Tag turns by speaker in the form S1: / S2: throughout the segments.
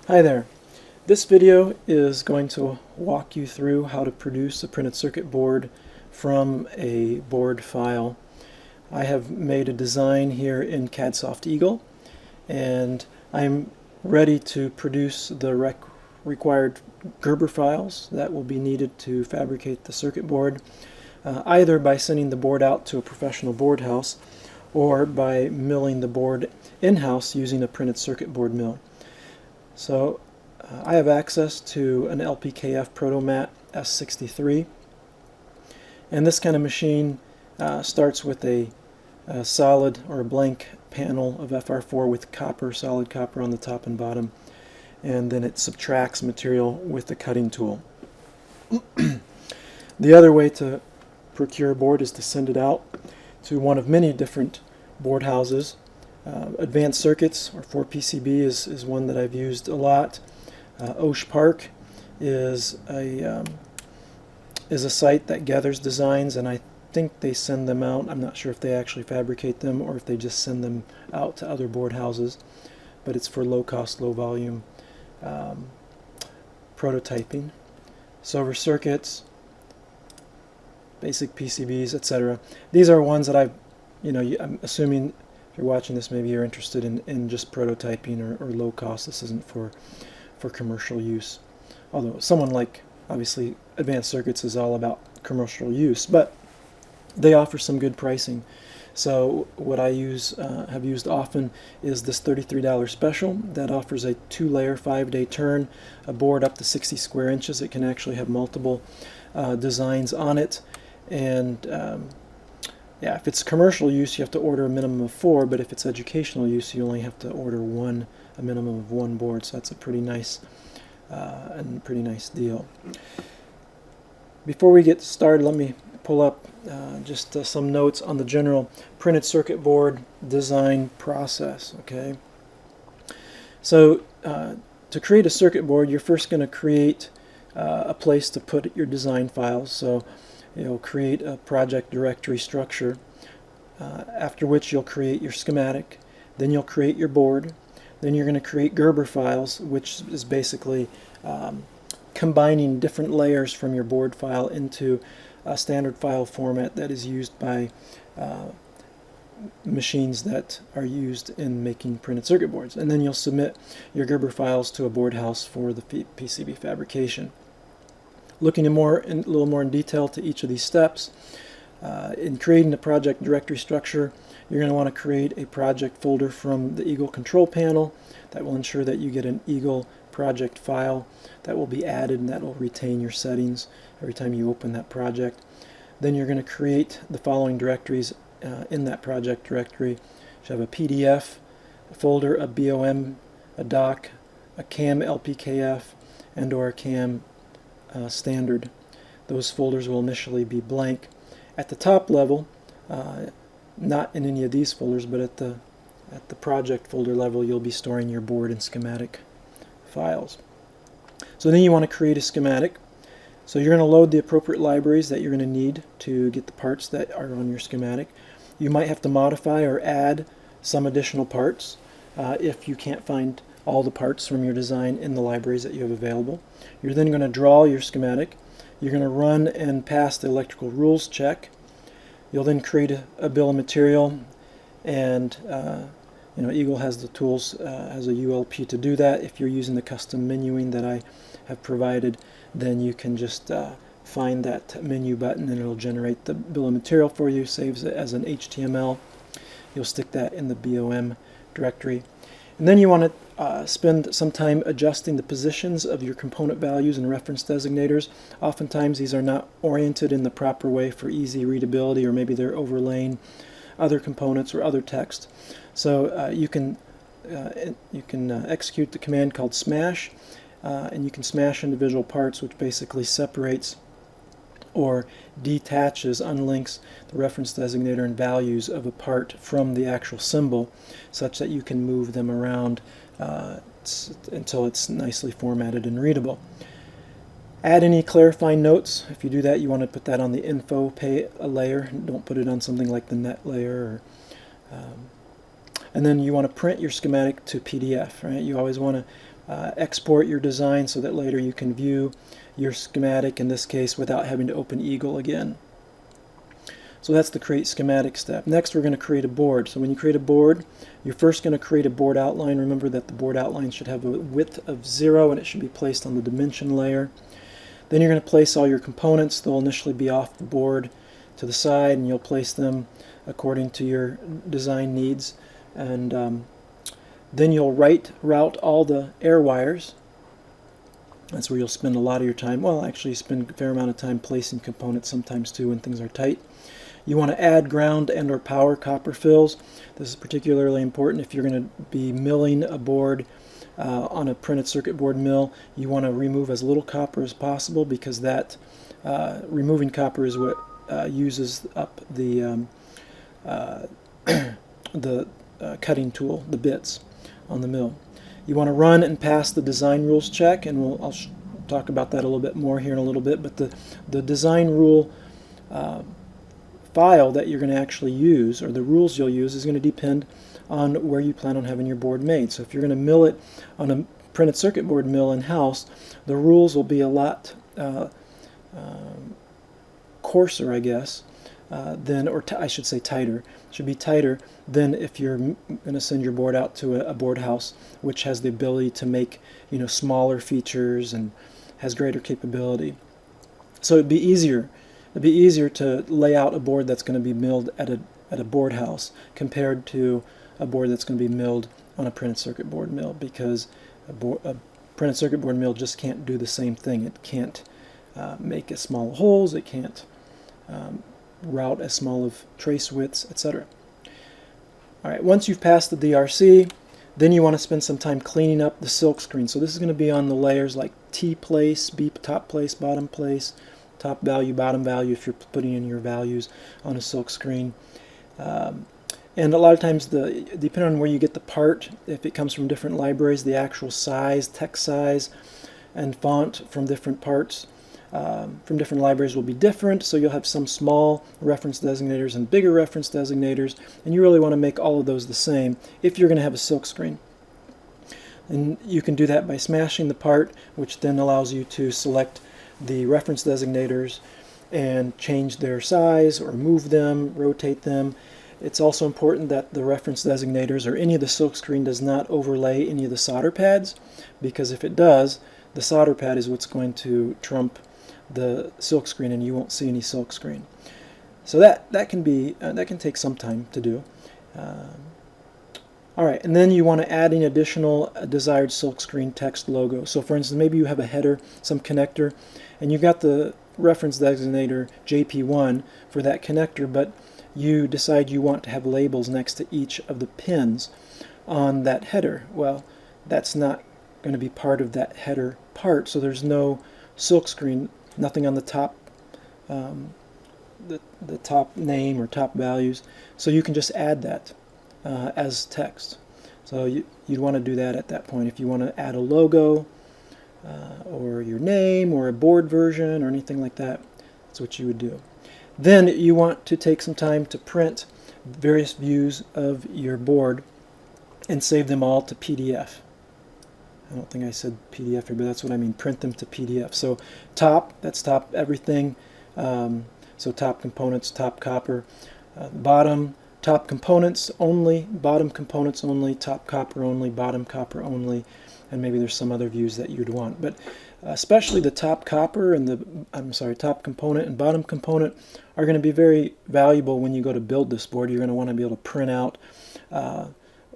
S1: Hi there. This video is going to walk you through how to produce a printed circuit board from a board file. I have made a design here in Cadsoft Eagle, and I'm ready to produce the required Gerber files that will be needed to fabricate the circuit board, either by sending the board out to a professional board house or by milling the board in-house using a printed circuit board mill. So I have access to an LPKF Protomat S63, and this kind of machine starts with a solid or a blank panel of FR4 with copper, solid copper on the top and bottom, and then it subtracts material with the cutting tool. The other way to procure a board is to send it out to one of many different board houses. Advanced Circuits, or 4PCB, is one that I've used a lot. Osh Park is a site that gathers designs, and I think they send them out. I'm not sure if they actually fabricate them or if they just send them out to other board houses, but it's for low cost, low volume prototyping. Silver Circuits, basic PCBs, etc. These are ones that I'm assuming if you're watching this, maybe you're interested in just prototyping or low cost. This isn't for commercial use. Although someone like, obviously, Advanced Circuits is all about commercial use, but they offer some good pricing. So what I have used often is this $33 special that offers a 2-layer 5-day turn, a board up to 60 square inches. It can actually have multiple designs on it, and yeah, if it's commercial use, you have to order a minimum of 4, but if it's educational use, you only have to order a minimum of 1 board. So that's a pretty nice deal. Before we get started, let me pull up just some notes on the general printed circuit board design process. Okay, so to create a circuit board, you're first going to create a place to put your design files. So you'll create a project directory structure, after which you'll create your schematic, then you'll create your board, then you're going to create Gerber files, which is basically combining different layers from your board file into a standard file format that is used by machines that are used in making printed circuit boards. And then you'll submit your Gerber files to a board house for the PCB fabrication. Looking a little more in detail to each of these steps, in creating the project directory structure, you're going to want to create a project folder from the Eagle control panel that will ensure that you get an Eagle project file that will be added, and that will retain your settings every time you open that project. Then you're going to create the following directories in that project directory. You should have a PDF folder, a BOM, a doc, a CAM LPKF, and or a CAM standard. Those folders will initially be blank. At the top level, not in any of these folders, but at the project folder level, you'll be storing your board and schematic files. So then you want to create a schematic. So you're going to load the appropriate libraries that you're going to need to get the parts that are on your schematic. You might have to modify or add some additional parts if you can't find all the parts from your design in the libraries that you have available. You're then going to draw your schematic. You're going to run and pass the electrical rules check. You'll then create a bill of material, and Eagle has the tools, has a ULP to do that. If you're using the custom menuing that I have provided, then you can just find that menu button and it'll generate the bill of material for you, saves it as an HTML. You'll stick that in the BOM directory. And then you want to spend some time adjusting the positions of your component values and reference designators. Oftentimes these are not oriented in the proper way for easy readability, or maybe they're overlaying other components or other text. So you can execute the command called smash, and you can smash individual parts, which basically separates or detaches, unlinks the reference designator and values of a part from the actual symbol, such that you can move them around until it's nicely formatted and readable. Add any clarifying notes. If you do that, you want to put that on the info layer. Don't put it on something like the net layer. And then you want to print your schematic to PDF. Right? You always want to export your design so that later you can view your schematic, in this case, without having to open Eagle again. So that's the create schematic step. Next, we're going to create a board. So when you create a board, you're first going to create a board outline. Remember that the board outline should have a width of 0 and it should be placed on the dimension layer. Then you're going to place all your components. They'll initially be off the board to the side, and you'll place them according to your design needs. And then you'll route all the air wires. That's where you'll spend a lot of your time. Well, actually, you spend a fair amount of time placing components sometimes too when things are tight. You want to add ground and or power copper fills. This is particularly important if you're going to be milling a board on a printed circuit board mill. You want to remove as little copper as possible, because that removing copper is what uses up the cutting tool, the bits on the mill. You want to run and pass the design rules check, and I'll talk about that a little bit more here in a little bit. But the design rule file that you're going to actually use, or the rules you'll use, is going to depend on where you plan on having your board made. So if you're going to mill it on a printed circuit board mill in-house, the rules will be a lot coarser, I guess, I should say tighter. Should be tighter than if you're going to send your board out to a board house, which has the ability to make, you know, smaller features and has greater capability. So it'd be easier to lay out a board that's going to be milled at a board house compared to a board that's going to be milled on a printed circuit board mill, because a printed circuit board mill just can't do the same thing. It can't make as small holes, it can't route as small of trace widths, etc. Alright, once you've passed the DRC, then you want to spend some time cleaning up the silkscreen. So this is going to be on the layers like T place, B top place, bottom place, top value, bottom value, if you're putting in your values on a silkscreen. And a lot of times, depending on where you get the part, if it comes from different libraries, the actual size, text size, and font from different parts, from different libraries will be different. So you'll have some small reference designators and bigger reference designators, and you really want to make all of those the same if you're going to have a silkscreen. And you can do that by smashing the part, which then allows you to select the reference designators and change their size or move them, rotate them. It's also important that the reference designators or any of the silkscreen does not overlay any of the solder pads, because if it does, the solder pad is what's going to trump the silkscreen and you won't see any silkscreen. So that can take some time to do. Alright, and then you want to add an additional desired silkscreen text logo. So for instance, maybe you have a header, some connector, and you've got the reference designator JP1 for that connector, but you decide you want to have labels next to each of the pins on that header. Well, that's not going to be part of that header part, so there's no silkscreen, nothing on the top, the top name or top values, so you can just add that as text. So you'd want to do that at that point if you want to add a logo or your name or a board version or anything like that. That's what you would do. Then you want to take some time to print various views of your board and save them all to PDF. I don't think I said PDF here, but that's what I mean. Print them to PDF. So top, that's top everything. So top components, top copper. Bottom, top components only, bottom components only, top copper only, bottom copper only, and maybe there's some other views that you'd want. But especially the top copper and top component and bottom component are going to be very valuable when you go to build this board. You're going to want to be able to print out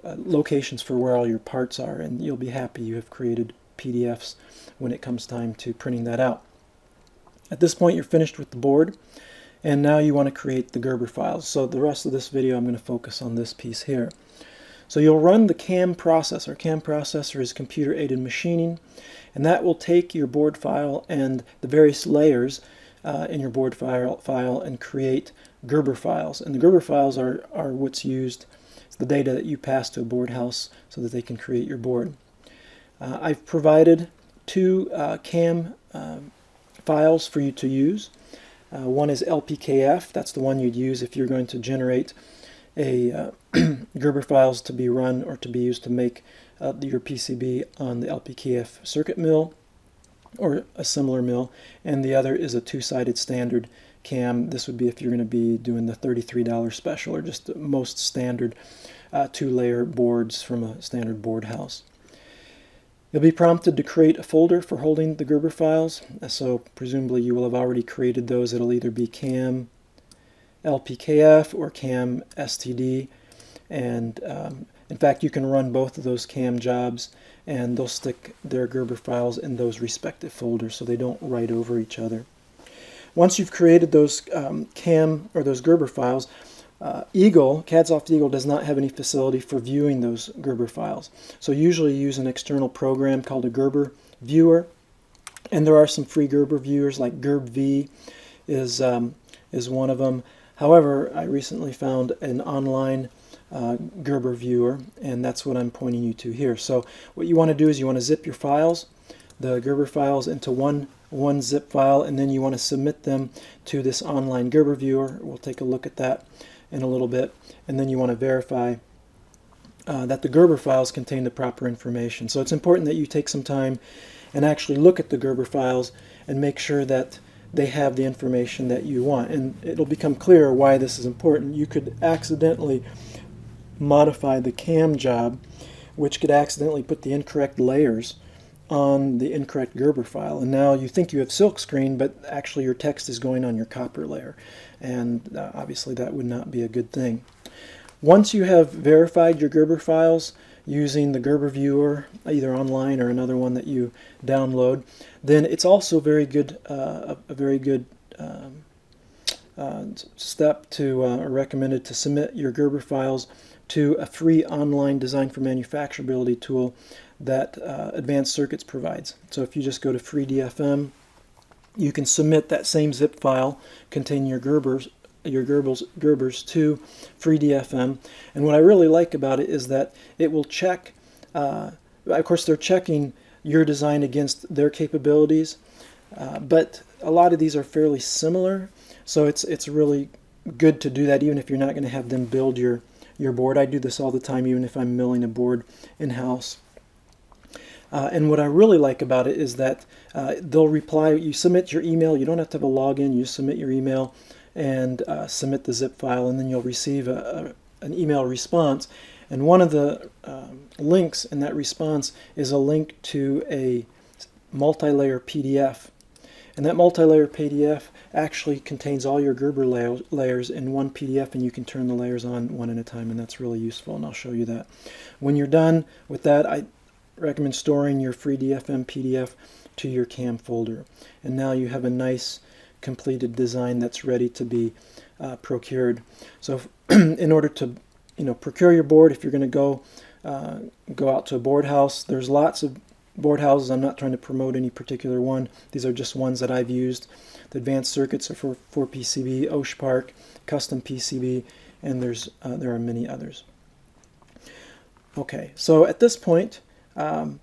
S1: locations for where all your parts are, and you'll be happy you have created PDFs when it comes time to printing that out. At this point, you're finished with the board, and now you want to create the Gerber files. So the rest of this video I'm going to focus on this piece here. So you'll run the CAM processor. CAM processor is computer aided machining, and that will take your board file and the various layers in your board file and create Gerber files. And the Gerber files are what's used, it's the data that you pass to a board house so that they can create your board. I've provided two CAM files for you to use. One is LPKF, that's the one you'd use if you're going to generate a Gerber files to be run or to be used to make your PCB on the LPKF circuit mill or a similar mill, and the other is a two-sided standard cam. This would be if you're going to be doing the $33 special or just the most standard two-layer boards from a standard board house. You'll be prompted to create a folder for holding the Gerber files, so presumably you will have already created those. It'll either be cam LPKF or cam STD, and in fact you can run both of those cam jobs and they'll stick their Gerber files in those respective folders so they don't write over each other. Once you've created those cam or those Gerber files, Cadsoft Eagle does not have any facility for viewing those Gerber files. So usually you use an external program called a Gerber viewer, and there are some free Gerber viewers like GerbV is one of them. However, I recently found an online Gerber viewer, and that's what I'm pointing you to here. So what you want to do is you want to zip your files, the Gerber files, into one zip file, and then you want to submit them to this online Gerber viewer. We'll take a look at that in a little bit, and then you want to verify that the Gerber files contain the proper information. So it's important that you take some time and actually look at the Gerber files and make sure that they have the information that you want, and it'll become clear why this is important. You could accidentally modify the cam job, which could accidentally put the incorrect layers on the incorrect Gerber file, and now you think you have silkscreen, but actually your text is going on your copper layer, and obviously that would not be a good thing. Once you have verified your Gerber files using the Gerber viewer, either online or another one that you download, then it's also very good, a very good step to recommended to submit your Gerber files to a free online design for manufacturability tool that Advanced Circuits provides. So if you just go to FreeDFM, you can submit that same zip file containing your Gerbers to FreeDFM. And what I really like about it is that it will check, of course they're checking your design against their capabilities, but a lot of these are fairly similar, so it's really good to do that even if you're not going to have them build your board. I do this all the time even if I'm milling a board in-house. And what I really like about it is that they'll reply. You submit your email. You don't have to have a login. You submit your email and submit the zip file, and then you'll receive an email response. And one of the links in that response is a link to a multi-layer PDF. And that multi-layer PDF actually contains all your Gerber layers in one PDF, and you can turn the layers on one at a time, and that's really useful, and I'll show you that. When you're done with that, I recommend storing your FreeDFM PDF to your CAM folder. And now you have a nice completed design that's ready to be procured. So in order to procure your board, if you're going to go out to a board house, there's lots of board houses. I'm not trying to promote any particular one. These are just ones that I've used. The Advanced Circuits are for PCB, Oshpark, Custom PCB, and there are many others. Okay, so at this point, let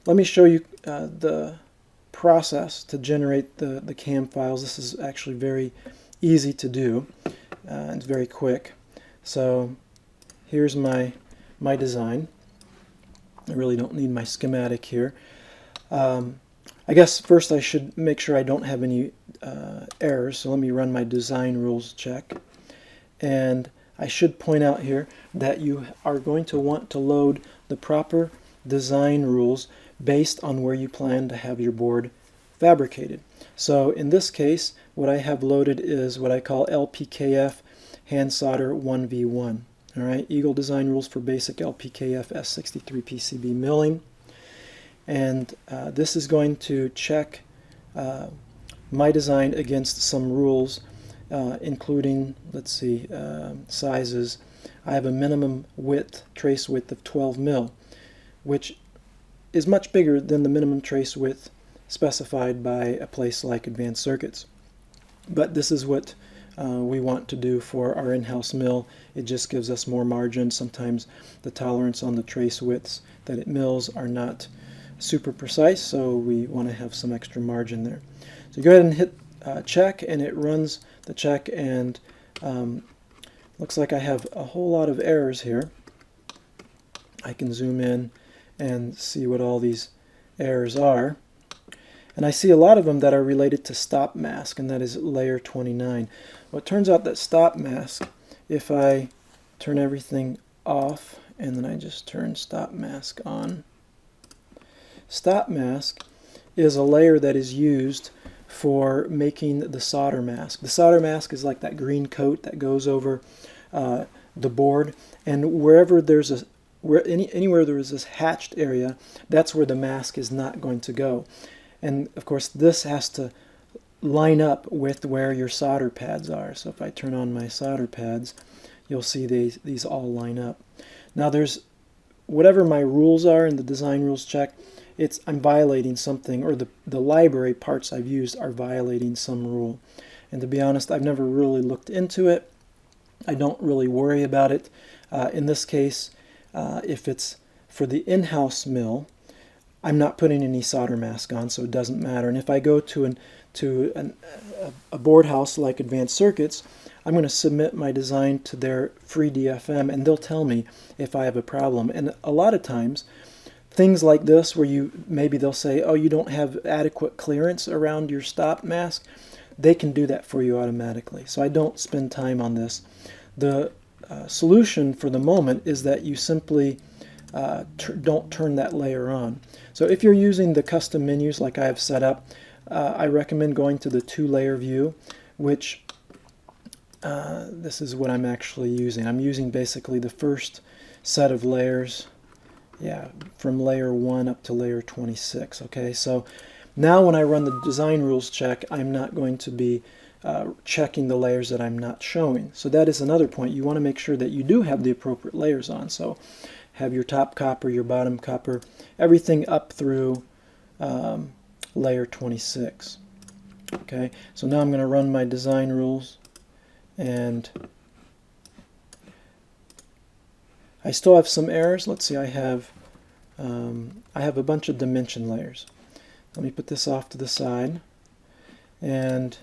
S1: me show you the process to generate the CAM files. This is actually very easy to do. It's very quick. So here's my design. I really don't need my schematic here. I guess first I should make sure I don't have any errors, so let me run my design rules check. And I should point out here that you are going to want to load the proper design rules based on where you plan to have your board fabricated. So in this case, what I have loaded is what I call LPKF hand solder 1v1. All right, Eagle design rules for basic LPKF S63 PCB milling. And this is going to check my design against some rules, including, let's see, sizes. I have a minimum width, trace width of 12 mil, which is much bigger than the minimum trace width specified by a place like Advanced Circuits. But this is what we want to do for our in-house mill. It just gives us more margin. Sometimes the tolerance on the trace widths that it mills are not super precise, so we want to have some extra margin there. So go ahead and hit check, and it runs the check, and looks like I have a whole lot of errors here. I can zoom in and see what all these errors are. And I see a lot of them that are related to stop mask, and that is layer 29. Well, it turns out that stop mask, if I turn everything off and then I just turn stop mask on, stop mask is a layer that is used for making the solder mask. The solder mask is like that green coat that goes over the board, and wherever there's a anywhere there is this hatched area, that's where the mask is not going to go. And of course this has to line up with where your solder pads are. So if I turn on my solder pads, you'll see these all line up. Now there's whatever my rules are in the design rules check, I'm violating something, or the library parts I've used are violating some rule. And to be honest, I've never really looked into it. I don't really worry about it. In this case, if it's for the in-house mill, I'm not putting any solder mask on, so it doesn't matter. And if I go to a board house like Advanced Circuits, I'm going to submit my design to their free DFM, and they'll tell me if I have a problem. And a lot of times, things like this where maybe they'll say, oh, you don't have adequate clearance around your stop mask, they can do that for you automatically. So I don't spend time on this. The solution for the moment is that you simply don't turn that layer on. So if you're using the custom menus like I have set up, I recommend going to the 2-layer view, which this is what I'm actually using. I'm using basically the first set of layers, from layer 1 up to layer 26. Okay, so now when I run the design rules check, I'm not going to be checking the layers that I'm not showing. So that is another point. You want to make sure that you do have the appropriate layers on. So have your top copper, your bottom copper, everything up through layer 26. Okay, so now I'm going to run my design rules, and I still have some errors. Let's see, I have a bunch of dimension layers. Let me put this off to the side and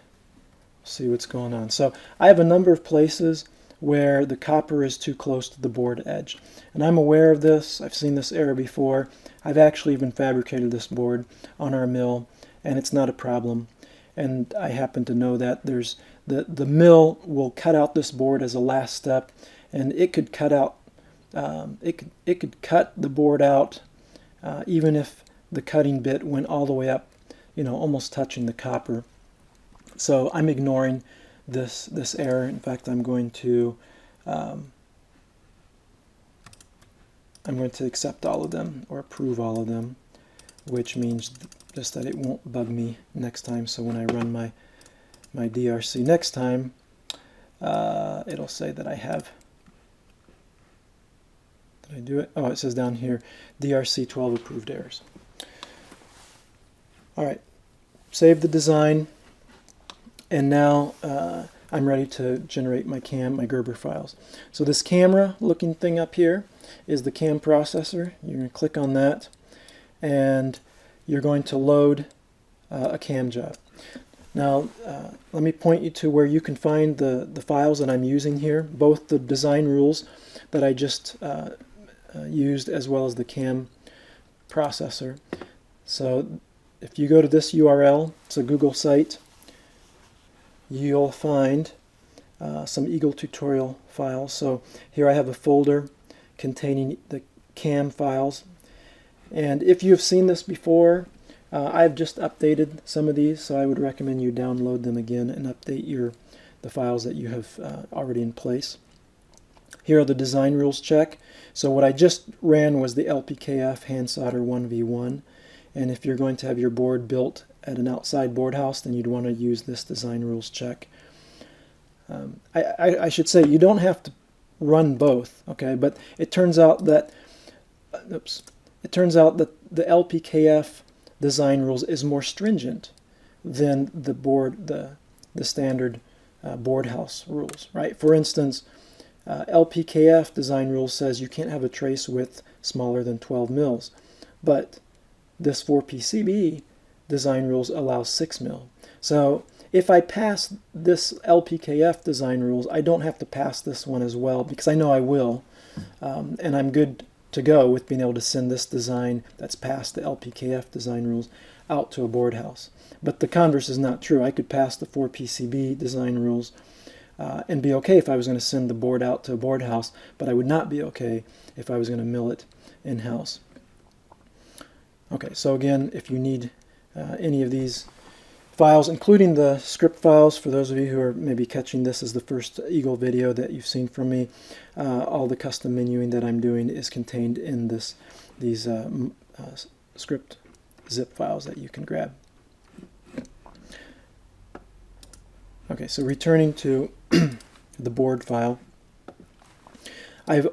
S1: see what's going on. So I have a number of places where the copper is too close to the board edge. And I'm aware of this. I've seen this error before. I've actually even fabricated this board on our mill, and it's not a problem. And I happen to know that there's the mill will cut out this board as a last step, and it could cut out it could cut the board out even if the cutting bit went all the way up, almost touching the copper. So I'm ignoring this error. In fact, I'm going to accept all of them, or approve all of them, which means just that it won't bug me next time. So when I run my DRC next time, it'll say that I have. Did I do it? Oh, it says down here, DRC 12 approved errors. All right, save the design, and now I'm ready to generate my Gerber files. So this camera looking thing up here is the CAM processor. You're going to click on that, and you're going to load a CAM job. Now let me point you to where you can find the files that I'm using here, both the design rules that I just used as well as the CAM processor. So if you go to this URL, it's a Google site, you'll find some Eagle tutorial files. So here I have a folder containing the CAM files, and if you've seen this before, I've just updated some of these, so I would recommend you download them again and update the files that you have already in place. Here are the design rules check. So what I just ran was the LPKF hand solder 1v1, and if you're going to have your board built at an outside board house, then you'd want to use this design rules check. I should say you don't have to run both, okay? But it turns out that the LPKF design rules is more stringent than the standard board house rules, right? For instance, LPKF design rules says you can't have a trace width smaller than 12 mils, but this 4PCB design rules allows 6 mil. So if I pass this LPKF design rules, I don't have to pass this one as well, because I know I will, and I'm good to go with being able to send this design that's past the LPKF design rules out to a board house. But the converse is not true. I could pass the 4 PCB design rules and be okay if I was going to send the board out to a board house, but I would not be okay if I was going to mill it in-house. Okay, so again, if you need any of these files, including the script files, for those of you who are maybe catching this as the first Eagle video that you've seen from me, all the custom menuing that I'm doing is contained in these script zip files that you can grab. Okay, so returning to the board file, I've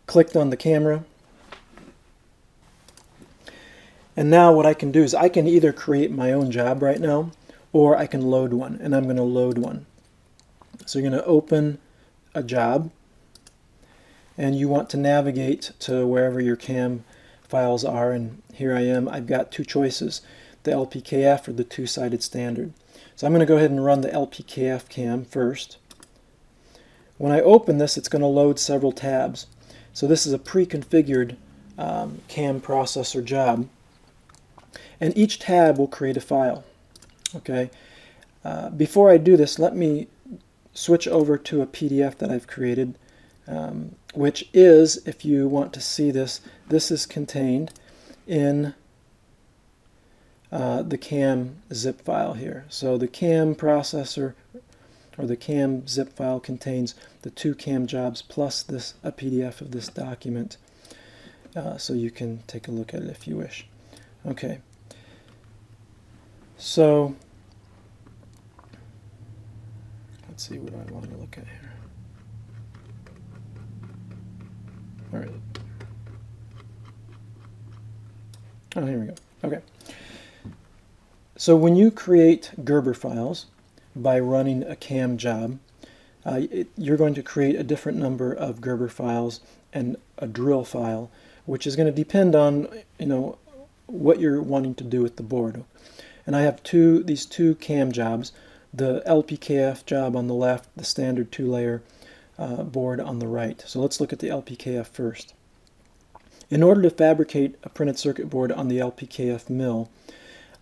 S1: clicked on the camera, and now what I can do is I can either create my own job right now, or I can load one, and I'm going to load one. So you're going to open a job, and you want to navigate to wherever your CAM files are, and here I am. I've got two choices, the LPKF or the two-sided standard. So I'm going to go ahead and run the LPKF CAM first. When I open this, it's going to load several tabs. So this is a pre-configured CAM processor job, and each tab will create a file. Okay. Before I do this, let me switch over to a PDF that I've created, which is, if you want to see this, this is contained in the CAM zip file here. So the CAM processor, or the CAM zip file, contains the two CAM jobs plus a PDF of this document. So you can take a look at it if you wish. Okay. So let's see what I want to look at here. All right. Oh, here we go. Okay. So when you create Gerber files by running a CAM job, you're going to create a different number of Gerber files and a drill file, which is going to depend on what you're wanting to do with the board. And I have these two CAM jobs, the LPKF job on the left, the standard two-layer board on the right. So let's look at the LPKF first. In order to fabricate a printed circuit board on the LPKF mill,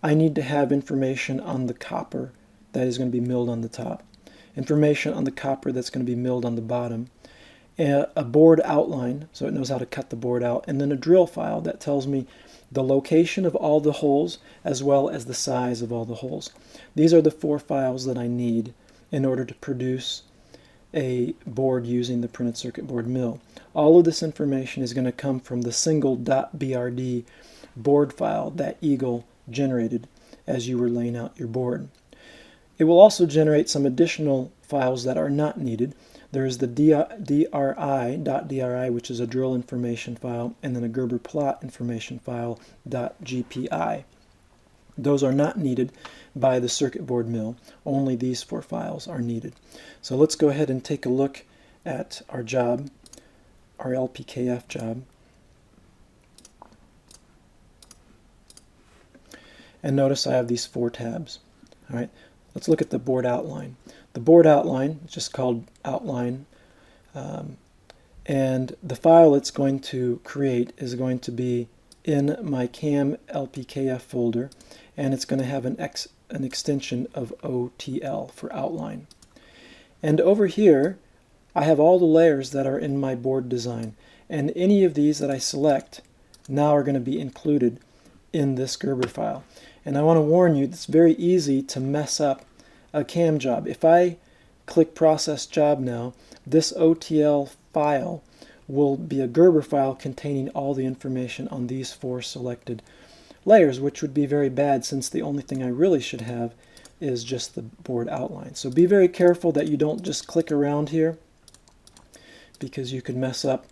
S1: I need to have information on the copper that is going to be milled on the top, information on the copper that's going to be milled on the bottom, a board outline, so it knows how to cut the board out, and then a drill file that tells me the location of all the holes as well as the size of all the holes. These are the 4 files that I need in order to produce a board using the printed circuit board mill. All of this information is going to come from the single .brd board file that Eagle generated as you were laying out your board. It will also generate some additional files that are not needed. There is the .dri, which is a drill information file, and then a Gerber plot information file, .gpi. Those are not needed by the circuit board mill. Only these 4 files are needed. So let's go ahead and take a look at our job, our LPKF job. And notice I have these 4 tabs. All right, let's look at the board outline. The board outline is just called outline, and the file it's going to create is going to be in my CAM LPKF folder, and it's going to have an extension of OTL for outline. And over here I have all the layers that are in my board design, and any of these that I select now are going to be included in this Gerber file. And I want to warn you, it's very easy to mess up a CAM job. If I click process job now, this OTL file will be a Gerber file containing all the information on these 4 selected layers, which would be very bad since the only thing I really should have is just the board outline. So be very careful that you don't just click around here, because you could mess up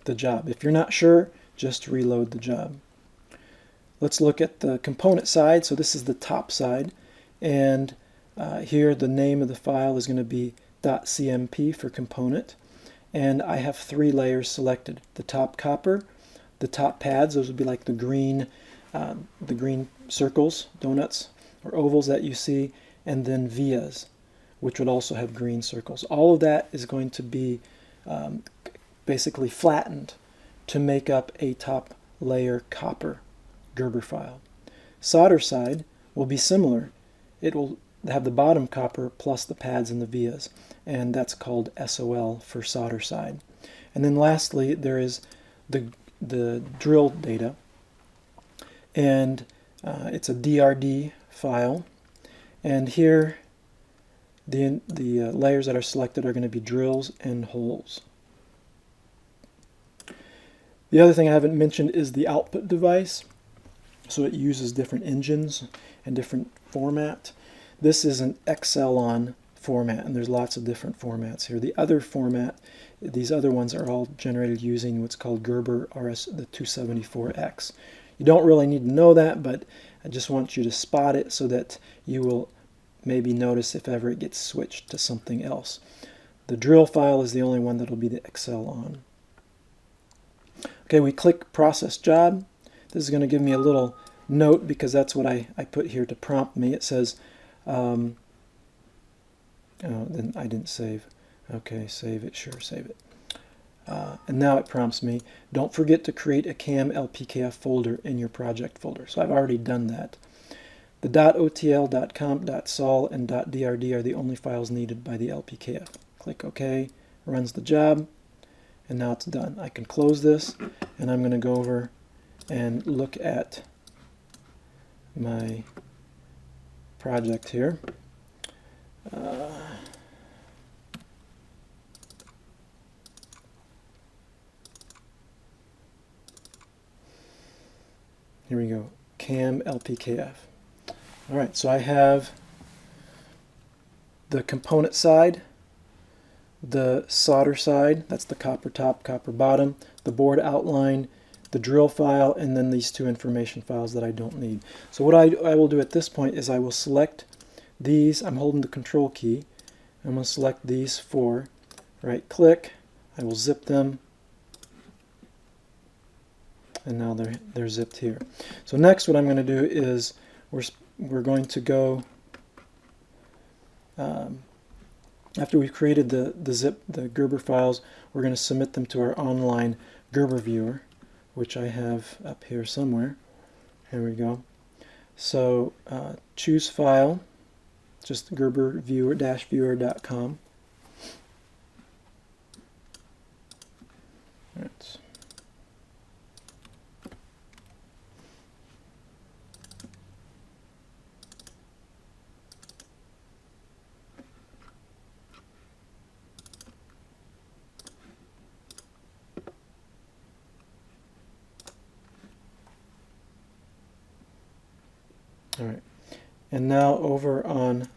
S1: the job. If you're not sure, just reload the job. Let's look at the component side. So this is the top side, and here the name of the file is going to be .cmp for component, and I have 3 layers selected: the top copper, the top pads, those would be like the green circles, donuts or ovals that you see, and then vias, which would also have green circles. All of that is going to be basically flattened to make up a top layer copper Gerber file. Solder side will be similar. It will have the bottom copper plus the pads and the vias, and that's called SOL for solder side. And then lastly, there is the drill data, and it's a DRD file, and here the layers that are selected are going to be drills and holes. The other thing I haven't mentioned is the output device. So it uses different engines and different format. This is an XLON format, and there's lots of different formats here. The other format, these other ones are all generated using what's called Gerber RS, the 274X. You don't really need to know that, but I just want you to spot it so that you will maybe notice if ever it gets switched to something else. The drill file is the only one that will be the XLON. Okay, we click Process Job. This is going to give me a little note because that's what I put here to prompt me. It says, oh, then I didn't save. Okay, save it, sure, save it. And now it prompts me, don't forget to create a CAM LPKF folder in your project folder. So I've already done that. The .otl, .comp, .sol, and .drd are the only files needed by the LPKF. Click OK, runs the job, and now it's done. I can close this, and I'm going to go over and look at my project here. Here we go, CAM LPKF. All right, so I have the component side, the solder side, that's the copper top, copper bottom, the board outline, the drill file, and then these two information files that I don't need. So what I will do at this point is I will select these. I'm holding the control key. I'm going to select these four, right click, I will zip them, and now they're zipped here. So next what I'm going to do is we're going to go, after we've created the Gerber files, we're going to submit them to our online Gerber viewer, which I have up here somewhere. Here we go. So choose file, just Gerber viewer-viewer.com. Right. All right, and now over on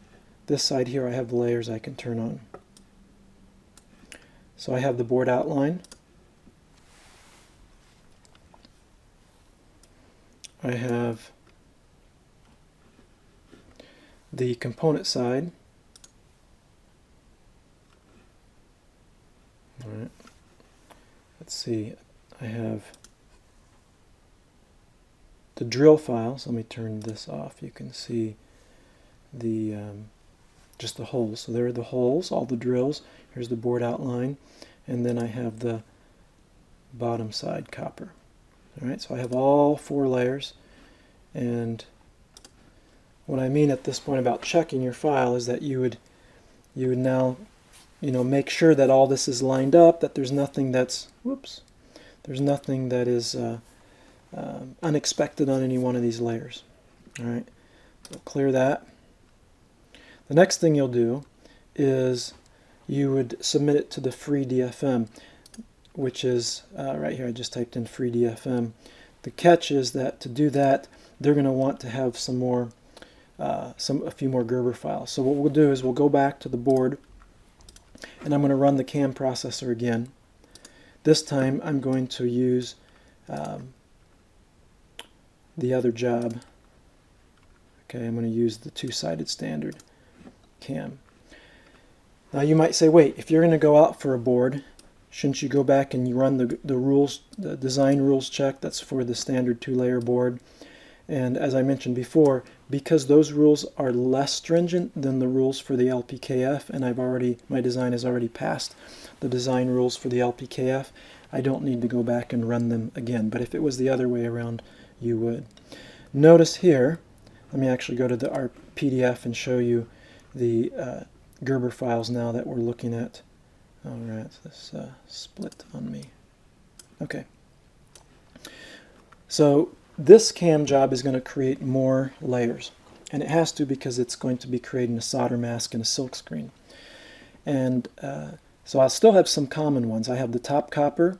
S1: this side here I have the layers I can turn on. So I have the board outline, I have the component side, all right, let's see, I have the drill file, so let me turn this off. You can see the just the holes. So there are the holes, all the drills. Here's the board outline, and then I have the bottom side copper. All right, so I have all four layers, and what I mean at this point about checking your file is that you would now, make sure that all this is lined up, that there's nothing that's there's nothing that is unexpected on any one of these layers. All right, so clear that. The next thing you'll do is you would submit it to the free DFM, which is right here. I just typed in free DFM. The catch is that to do that, they're going to want to have some more, a few more Gerber files. So what we'll do is we'll go back to the board, and I'm going to run the CAM processor again. This time I'm going to use the other job. Okay, I'm going to use the two-sided standard CAM. Now you might say, wait, if you're going to go out for a board, shouldn't you go back and you run the rules, the design rules check? That's for the standard two-layer board. And as I mentioned before, because those rules are less stringent than the rules for the LPKF, and my design has already passed the design rules for the LPKF, I don't need to go back and run them again. But if it was the other way around, you would. Notice here, let me actually go to our PDF and show you the Gerber files now that we're looking at. All right, this split on me. Okay. So this cam job is going to create more layers. And it has to, because it's going to be creating a solder mask and a silkscreen. And so I'll still have some common ones. I have the top copper,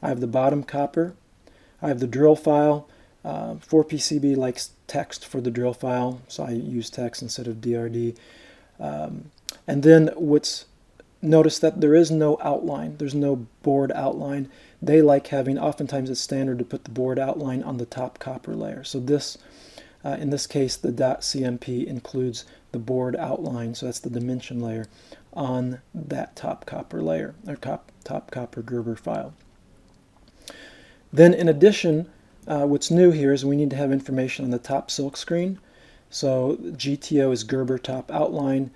S1: I have the bottom copper, I have the drill file. 4PCB likes text for the drill file, so I use text instead of DRD. And then notice that there is no outline. There's no board outline. They like having, oftentimes it's standard to put the board outline on the top copper layer. So this, in this case, the .cmp includes the board outline, so that's the dimension layer on that top copper layer, or top copper Gerber file. Then in addition, what's new here is we need to have information on the top silkscreen. So GTO is Gerber top outline,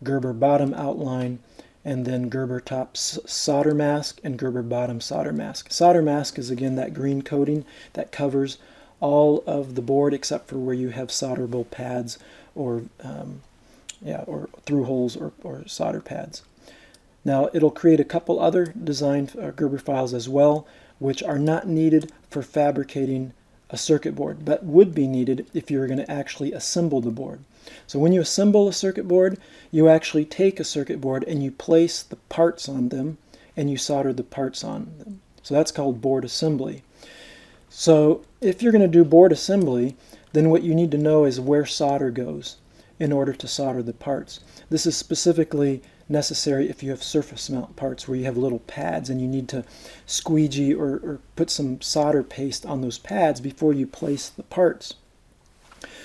S1: Gerber bottom outline, and then Gerber top solder mask and Gerber bottom solder mask. Solder mask is again that green coating that covers all of the board except for where you have solderable pads or through holes or solder pads. Now it'll create a couple other designed Gerber files as well, which are not needed for fabricating a circuit board, but would be needed if you were going to actually assemble the board. So when you assemble a circuit board, you actually take a circuit board and you place the parts on them and you solder the parts on them. So that's called board assembly. So if you're going to do board assembly, then what you need to know is where solder goes in order to solder the parts. This is specifically necessary if you have surface mount parts where you have little pads and you need to squeegee or put some solder paste on those pads before you place the parts.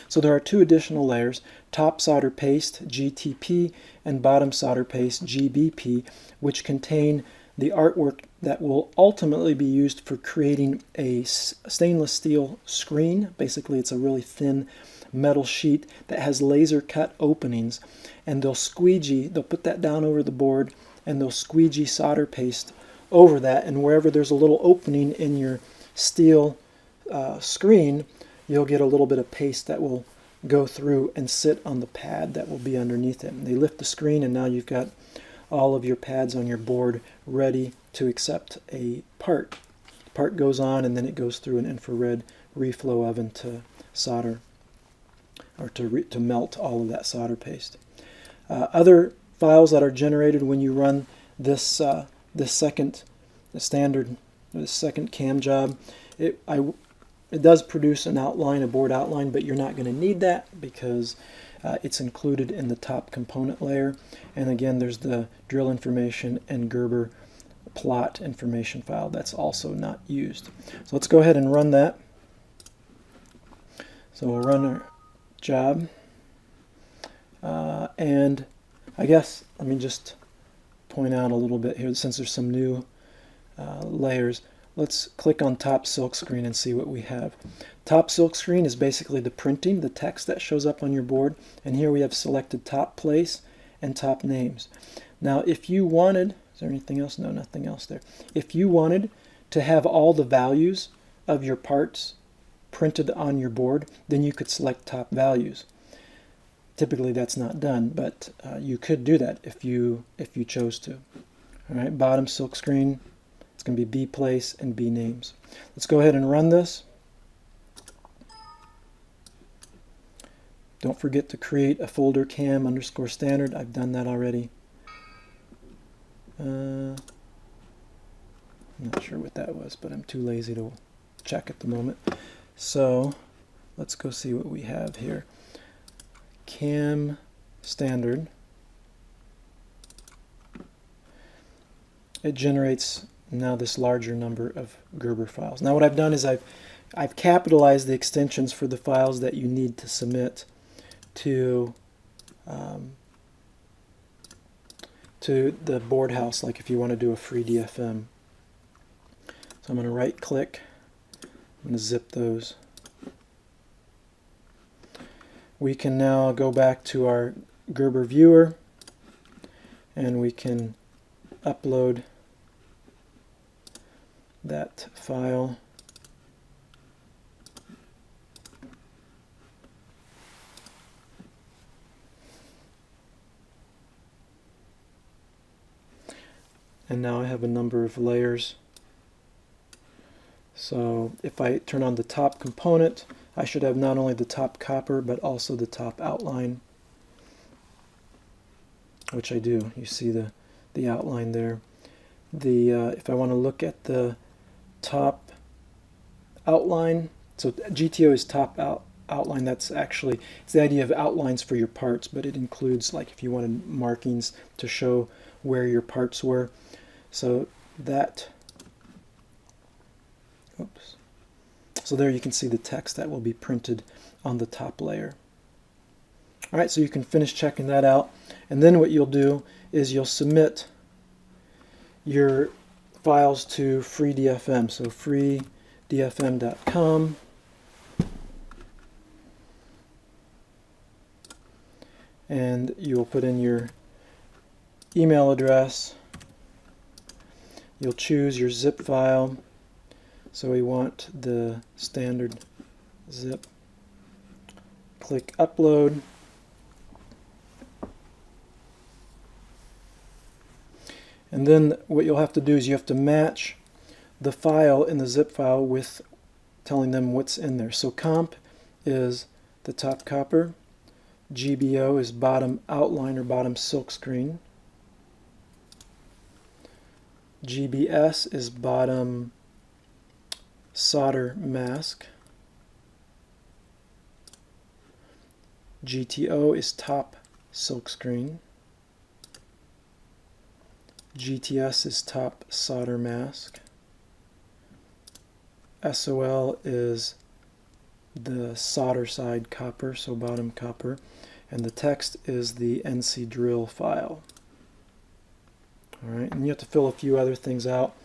S1: So there are two additional layers, top solder paste, GTP, and bottom solder paste, GBP, which contain the artwork that will ultimately be used for creating a stainless steel screen. Basically, it's a really thin metal sheet that has laser cut openings, and they'll put that down over the board, and they'll squeegee solder paste over that, and wherever there's a little opening in your steel screen, you'll get a little bit of paste that will go through and sit on the pad that will be underneath it. And they lift the screen, and now you've got all of your pads on your board ready to accept a part. The part goes on, and then it goes through an infrared reflow oven to solder, or to melt all of that solder paste. Other files that are generated when you run this second cam job, it does produce an outline, a board outline, but you're not going to need that because it's included in the top component layer. And again, there's the drill information and Gerber plot information file that's also not used. So let's go ahead and run that. So we'll run our job. And I guess let me just point out a little bit here, since there's some new layers. Let's click on top silkscreen and see what we have. Top silkscreen is basically the printing, the text that shows up on your board, and here we have selected top place and top names. Now if you wanted, is there anything else? No, nothing else there. If you wanted to have all the values of your parts printed on your board, then you could select top values. Typically that's not done, but you could do that if you chose to. All right, bottom silkscreen, it's going to be B place and B names. Let's go ahead and run this. Don't forget to create a folder cam_standard. I've done that already. I'm not sure what that was, but I'm too lazy to check at the moment. So let's go see what we have here. Cam standard. It generates now this larger number of Gerber files. Now what I've done is I've capitalized the extensions for the files that you need to submit to the board house, like if you want to do a free DFM. So I'm going to right click, I'm going to zip those. We can now go back to our Gerber viewer and we can upload that file. And now I have a number of layers. So if I turn on the top component, I should have not only the top copper but also the top outline, which I do. You see the outline there. If I want to look at the top outline, so GTO is top outline. That's actually, it's the idea of outlines for your parts, but it includes, like, if you wanted markings to show where your parts were. So that, oops. So there you can see the text that will be printed on the top layer. All right, so you can finish checking that out, and then what you'll do is you'll submit your files to FreeDFM. So freedfm.com. And you will put in your email address. You'll choose your zip file. So we want the standard zip. Click upload. And then what you'll have to do is you have to match the file in the zip file with telling them what's in there. So comp is the top copper. GBO is bottom outline or bottom silkscreen. GBS is bottom solder mask. GTO is top silkscreen. GTS is top solder mask. SOL is the solder side copper, so bottom copper. And the text is the NC drill file. Alright, and you have to fill a few other things out.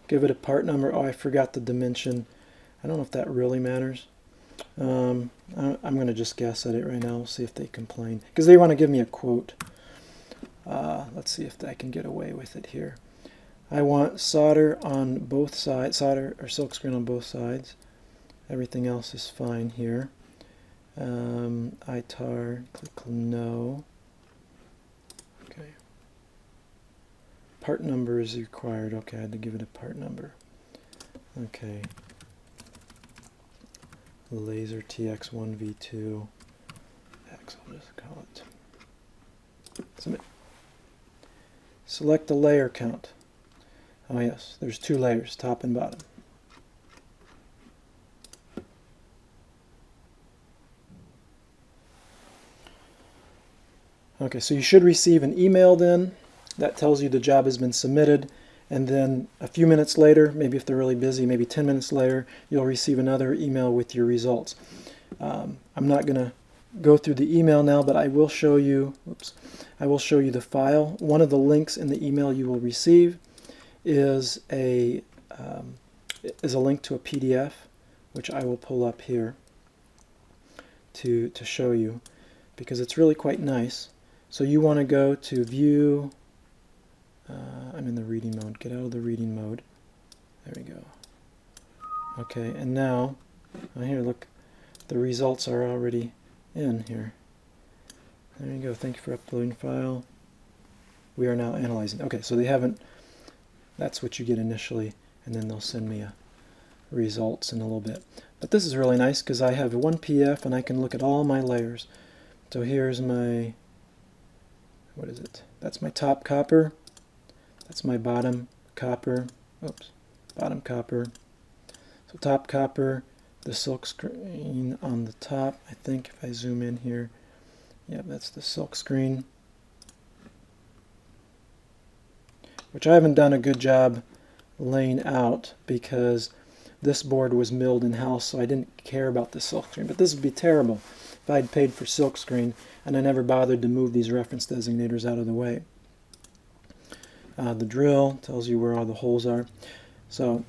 S1: Give it a part number. Oh, I forgot the dimension. I don't know if that really matters. I'm going to just guess at it right now. We'll see if they complain. Because they want to give me a quote. Let's see if I can get away with it here. I want solder on both sides, solder or silkscreen on both sides. Everything else is fine here. ITAR, click no. Okay. Part number is required. Okay, I had to give it a part number. Okay. Laser TX1V2 X, I'll just call it. Submit. Select the layer count. Oh yes, there's two layers, top and bottom. Okay, so you should receive an email then that tells you the job has been submitted, and then a few minutes later, maybe if they're really busy, maybe 10 minutes later, you'll receive another email with your results. I'm not going to go through the email now, but I will show you, I will show you the file. One of the links in the email you will receive is a link to a PDF, which I will pull up here to show you, because it's really quite nice. So you want to go to view, I'm in the reading mode, get out of the reading mode, there we go. Okay, and now, here look, the results are already in here. There you go, thank you for uploading file. We are now analyzing. Okay, so they haven't, that's what you get initially, and then they'll send me a results in a little bit. But this is really nice because I have one PDF and I can look at all my layers. So here's my, what is it? That's my top copper. That's my bottom copper. Oops, bottom copper. So top copper, the silk screen on the top. I think if I zoom in here, yeah, that's the silk screen. Which I haven't done a good job laying out because this board was milled in-house, so I didn't care about the silk screen. But this would be terrible if I'd paid for silk screen and I never bothered to move these reference designators out of the way. The drill tells you where all the holes are. So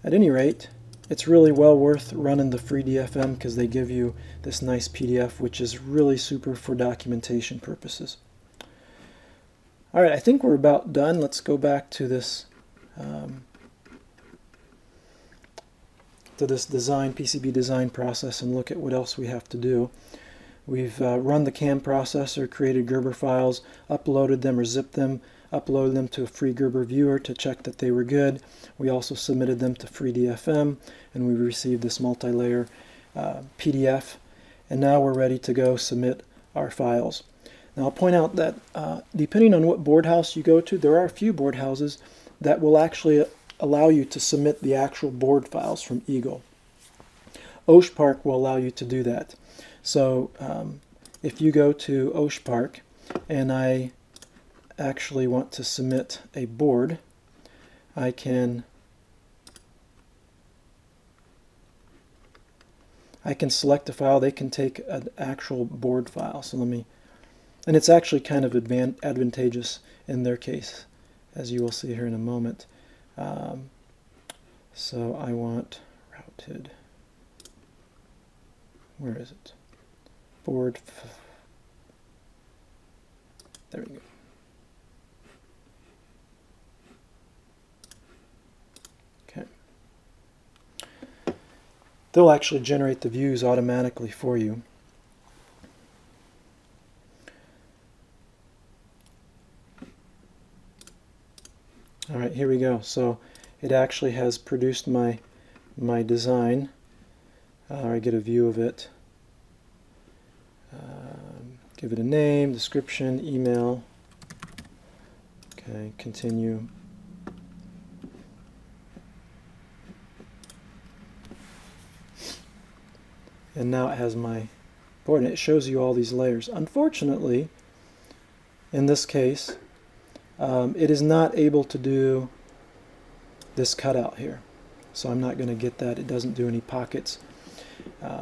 S1: at any rate, it's really well worth running the FreeDFM because they give you this nice PDF, which is really super for documentation purposes. Alright, I think we're about done. Let's go back to this to this PCB design process and look at what else we have to do. We've run the CAM processor, created Gerber files, uploaded them or zipped them, uploaded them to a free Gerber viewer to check that they were good. We also submitted them to FreeDFM, and we received this multi-layer PDF, and now we're ready to go submit our files. Now I'll point out that depending on what board house you go to, there are a few board houses that will actually allow you to submit the actual board files from Eagle. Osh Park will allow you to do that. So if you go to Osh Park and I actually want to submit a board, I can select a file. They can take an actual board file. So and it's actually kind of advantageous in their case, as you will see here in a moment. So I want routed. Where is it? Board. There we go. Okay. They'll actually generate the views automatically for you. All right, here we go. So it actually has produced my design. I get a view of it. Give it a name, description, email. Okay, continue. And now it has my board, and it shows you all these layers. Unfortunately, in this case, it is not able to do this cutout here. So I'm not going to get that. It doesn't do any pockets.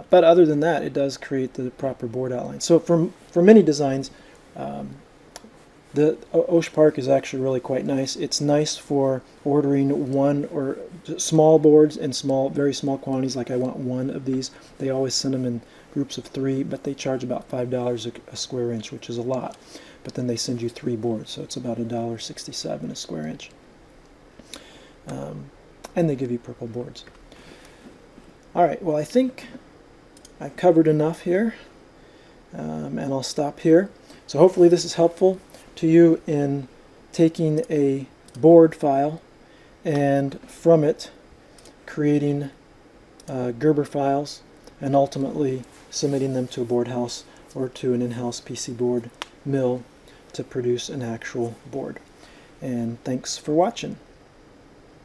S1: But other than that, it does create the proper board outline. So for many designs, the Osh Park is actually really quite nice. It's nice for ordering one or small boards in very small quantities, like I want one of these. They always send them in groups of 3, but they charge about $5 a square inch, which is a lot. But then they send you 3 boards, so it's about $1.67 a square inch. And they give you purple boards. Alright, well I think I've covered enough here, and I'll stop here. So hopefully this is helpful to you in taking a board file and from it creating Gerber files and ultimately submitting them to a board house or to an in-house PC board mill to produce an actual board. And thanks for watching.